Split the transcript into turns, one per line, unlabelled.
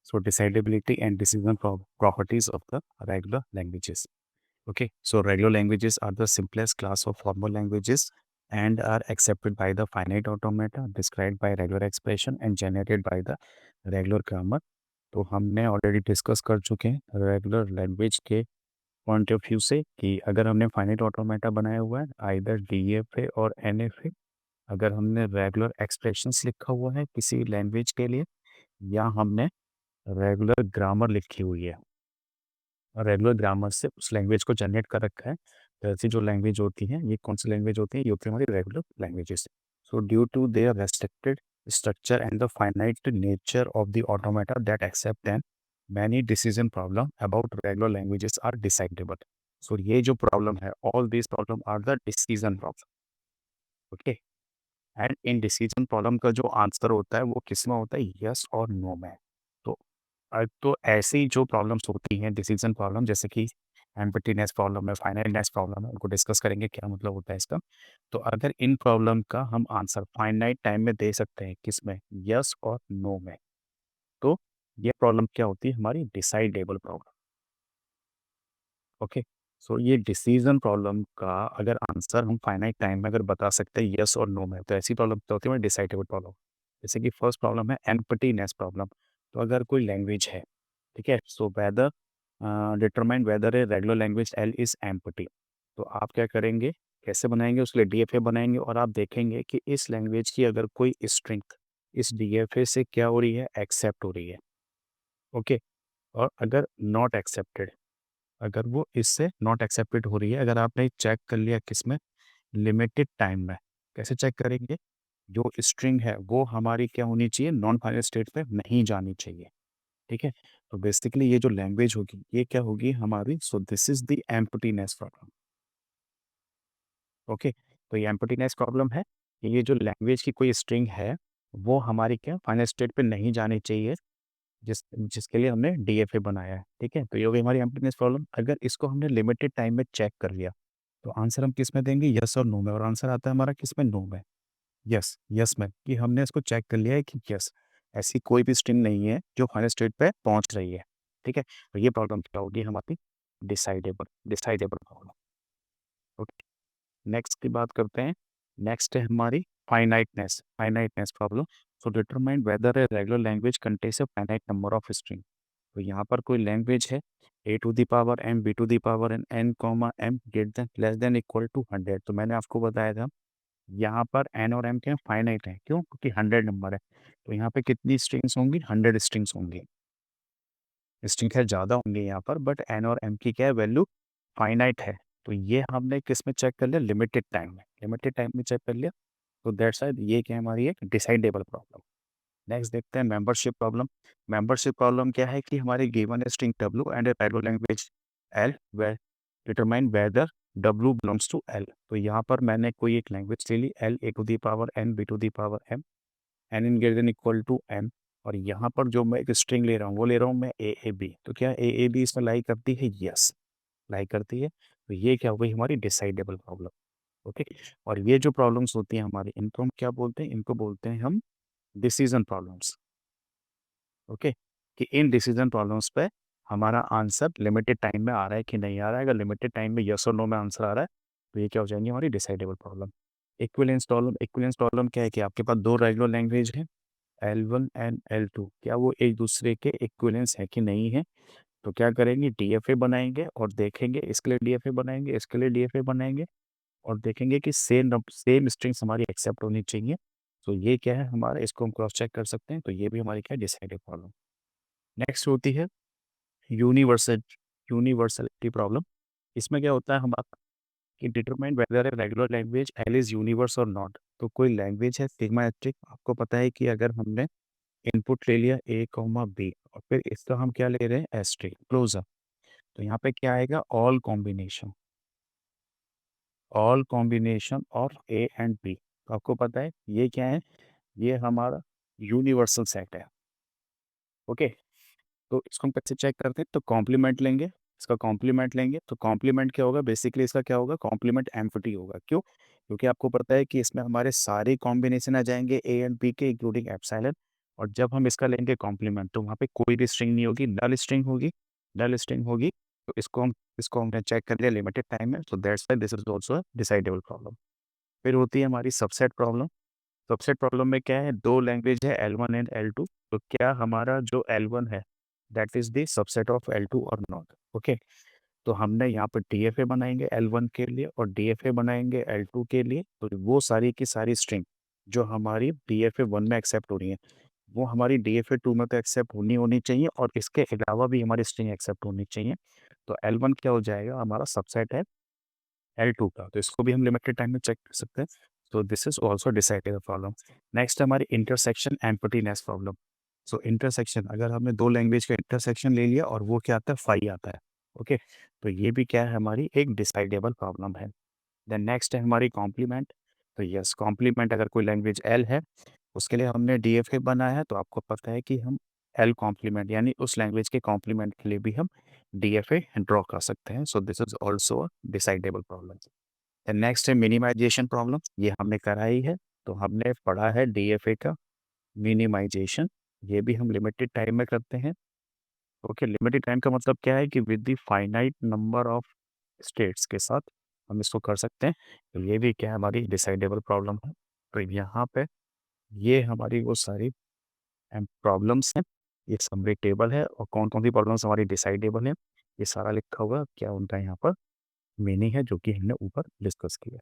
So decidability and decision properties of the regular languages. Okay, so regular languages are the simplest class of formal languages and are accepted by the finite automata described by regular expression and generated by the regular grammar. तो हमने already discuss कर चुके हैं regular language के point of view से कि अगर हमने फाइनाइट ऑटोमेटा बनाया हुआ है आइदर डीएफए और एनएफए, अगर हमने रेगुलर एक्सप्रेशंस लिखा हुआ है किसी लैंग्वेज के लिए, या हमने रेगुलर ग्रामर लिखी हुई है, रेगुलर ग्रामर से उस लैंग्वेज को जनरेट कर रखा है, तो ऐसी जो लैंग्वेज होती हैं ये कौन सी लैंग्वेज होती है, ये होती है हमारी regular languages. So due to their restricted structure and the finite nature of the automata that accept them, many decision problem about regular languages are decidable. So ये जो problem है, all these problem are the decision problem. Okay, and in decision problem का जो answer होता है वो किस में होता है, यस और नो में. तो तो ऐसी जो प्रॉब्लम्स होती हैं डिसीजन प्रॉब्लम, जैसे कि एम्पटीनेस प्रॉब्लम है, फाइनाइटनेस प्रॉब्लम है, उनको डिस्कस करेंगे क्या मतलब होता है इसका. तो अगर इन प्रॉब्लम का हम आंसर फाइनाइट टाइम में दे सकते हैं किस में, यस और नो में, तो ये प्रॉब्लम क्या होती है, हमारी डिसाइडेबल प्रॉब्लम. ओके, सो ये डिसीजन प्रॉब्लम का अगर आंसर हम फाइनाइट टाइम में अगर बता सकते हैं यस और नो में, तो ऐसी प्रॉब्लम क्या होती है, डिसाइडेबल प्रॉब्लम. जैसे कि फर्स्ट प्रॉब्लम है एम्पटीनेस प्रॉब्लम. तो अगर कोई लैंग्वेज है, ठीक है, so whether determine whether a regular language L is empty. तो आप क्या करेंगे, कैसे बनाएंगे, उसके लिए डीएफए बनाएंगे और आप देखेंगे कि इस लैंग्वेज की अगर कोई स्ट्रिंग इस डीएफए से क्या हो रही है, एक्सेप्ट हो रही है. ओके, और अगर नॉट एक्सेप्टेड, अगर वो इससे नॉट एक्सेप्टेड हो रही है, अगर आपने चेक कर लिया किसमें, लिमिटेड टाइम में. कैसे चेक करेंगे, जो स्ट्रिंग है वो हमारी क्या होनी चाहिए, नॉन फाइनल स्टेट पे नहीं जानी चाहिए. ठीक है, तो बेसिकली ये जो लैंग्वेज होगी ये क्या होगी हमारी, so this is the emptiness problem. Okay, तो ये एम्प्टीनेस प्रॉब्लम है कि ये जो लैंग्वेज की कोई स्ट्रिंग है वो हमारी क्या फाइनल स्टेट पे नहीं जानी चाहिए, जिसके लिए हमने डीएफए बनाया है. ठीक है, तो ये हो गई हमारी एम्प्टीनेस प्रॉब्लम. अगर इसको हमने लिमिटेड टाइम में चेक कर लिया, तो आंसर हम किस में देंगे, यस और नो में, और आंसर आता है हमारा किस में, नो में. यस, यस में, कि हमने इसको चेक कर लिया है कि यस ऐसी कोई भी स्ट्रिंग नहीं है जो फाइनल स्टेट पे पहुंच रही है. ठीक है, तो ये प्रॉब्लम क्या होगी हमारी, decidable decidable problem. Okay, next की बात करते हैं. नेक्स्ट है हमारी finiteness finiteness problem. So determine whether a regular language contains a finite number of string. तो यहाँ पर कोई लैंग्वेज है A to the power M B to the power N N comma M greater than less than equal to 100. तो मैंने आपको बताया था यहाँ पर एन और एम क्या फाइनाइट है, क्यों, क्योंकि 100 नंबर है. तो यहाँ पे कितनी स्ट्रिंग्स होंगी, 100 स्ट्रिंग्स होंगी. स्ट्रिंग है ज़्यादा होंगे यहाँ पर, बट एन और एम की क्या है, वैल्यू फाइनाइट है. तो ये हमने किस में चेक कर लिया, लिमिटेड टाइम में, लिमिटेड टाइम में चेक कर लिया. तो दैट्स वाई ये क्या है हमारी एक डिसाइडेबल प्रॉब्लम. नेक्स्ट देखते हैं मेंबरशिप प्रॉब्लम. मेंबरशिप प्रॉब्लम क्या है कि हमारे given string W and a parallel language L where determine whether W belongs to L. तो यहाँ पर मैंने कोई एक लैंग्वेज ले ली, L A to the power N B to the power M N in greater than equal to M. और यहाँ पर जो मैं एक स्ट्रिंग ले रहा हूँ वो ले रहा हूँ मैं ए बी. तो क्या ए बी इसमें लाई करती है, यस लाई करती है. तो ये क्या हो गई हमारी डिसाइडेबल प्रॉब्लम. ओके, और ये जो प्रॉब्लम्स होती हैं हमारी, इनको हम क्या बोलते हैं, इनको बोलते हैं हम डिसीजन प्रॉब्लम्स. ओके, कि इन डिसीजन प्रॉब्लम्स पे हमारा आंसर लिमिटेड टाइम में आ रहा है कि नहीं आ रहा है. अगर लिमिटेड टाइम में यस और नो में आंसर आ रहा है तो ये क्या हो जाएंगी हमारी decidable problem. Equivalence problem. Equivalence problem क्या है कि आपके पास दो रेगुलर लैंग्वेज है L1 एंड L2, क्या वो एक दूसरे के इक्विवेलेंस है कि नहीं है. तो क्या करेंगे, डीएफए बनाएंगे और देखेंगे, इसके लिए डीएफए बनाएंगे, इसके लिए डीएफए बनाएंगे, और देखेंगे कि सेम सेम स्ट्रिंग्स हमारी एक्सेप्ट होनी चाहिए. तो ये क्या है हमारा, इसको हम क्रॉस चेक कर सकते हैं. तो ये भी हमारी क्या डिसाइडेबल प्रॉब्लम. नेक्स्ट होती है यूनिवर्सल यूनिवर्सलिटी प्रॉब्लम. इसमें क्या होता है हमारा कि determine whether a regular language L is universe और नॉट. तो कोई लैंग्वेज है सिग्माटिक, आपको पता है कि अगर हमने इनपुट ले लिया ए कॉमा बी और फिर इसका हम क्या ले रहे हैं, एस्ट्रिक क्लोजर. तो यहाँ पे क्या आएगा, all combination of A and B. तो आपको पता है ये क्या है, ये हमारा यूनिवर्सल सेट है. ओके, तो इसको हम कैसे चेक करते हैं, तो कॉम्प्लीमेंट लेंगे, इसका कॉम्प्लीमेंट लेंगे. तो कॉम्प्लीमेंट क्या होगा, बेसिकली इसका क्या होगा, कॉम्प्लीमेंट एम्प्टी होगा. क्यों, क्योंकि आपको पता है कि इसमें हमारे सारे कॉम्बिनेशन आ जाएंगे ए एंड बी के इंक्लूडिंग एप्सिलॉन. और जब हम इसका लेंगे कॉम्प्लीमेंट तो वहाँ पे कोई भी स्ट्रिंग नहीं होगी, नल स्ट्रिंग होगी। नल स्ट्रिंग होगी तो इसको हमने चेक कर लिया लिमिटेड टाइम में, so that's why this is also a decidable problem. फिर होती है हमारी सबसेट प्रॉब्लम। सबसेट प्रॉब्लम में क्या है, 2 लैंग्वेज है L1 एंड L2, तो क्या हमारा जो L1 है that is the subset of L2 और नॉट? ओके, तो हमने यहाँ पे DFA बनाएँगे L1 के लिए और DFA बनाएँगे L2 के लिए, तो वो सारी की सारी स्ट्रिंग जो हमारी DFA 1 में एक्सेप्ट हो रही है, वो हमारी DFA 2 में तो एक्सेप्ट होनी चाहिए और इसके अलावा भी हमारी स्ट्रिंग एक्सेप्ट होनी चाहिए। तो L1 क्या हो जाएगा, हमारा सबसेट है L2 का, तो इसको भी हम लिमिटेड टाइम में चेक कर सकते हैं। So this is also decidable problem. Next हमारी इंटरसेक्शन एम्पटीनेस प्रॉब्लम। सो इंटरसेक्शन, अगर हमने 2 लैंग्वेज का इंटरसेक्शन ले लिया और वो क्या आता है, फाई आता है। ओके, तो ये भी क्या है, हमारी एक डिसाइडेबल प्रॉब्लम है। देन नेक्स्ट है हमारी कॉम्प्लीमेंट। तो यस, कॉम्प्लीमेंट अगर कोई लैंग्वेज L है, उसके लिए हमने DFA बनाया है, तो आपको पता है कि हम L कॉम्प्लीमेंट यानी उस लैंग्वेज के कॉम्प्लीमेंट के लिए भी हम DFA ड्रॉ कर सकते हैं। So this is also a decidable problem. Next है मिनिमाइजेशन प्रॉब्लम, ये हमने करा ही है, तो हमने पढ़ा है DFA का मिनिमाइजेशन, ये भी हम लिमिटेड टाइम में करते हैं। ओके, लिमिटेड टाइम का मतलब क्या है कि with the finite number of states के साथ हम इसको कर सकते हैं। तो ये भी क्या है, हमारी डिसाइडेबल प्रॉब्लम है। तो यहाँ पे ये हमारी वो सारी प्रॉब्लम्स हैं, ये समरी टेबल है और कौन कौन सी प्रॉब्लम्स हमारी डिसाइडेबल है, ये सारा लिखा हुआ है, क्या उनका यहाँ पर मीनिंग है जो कि हमने ऊपर डिस्कस किया।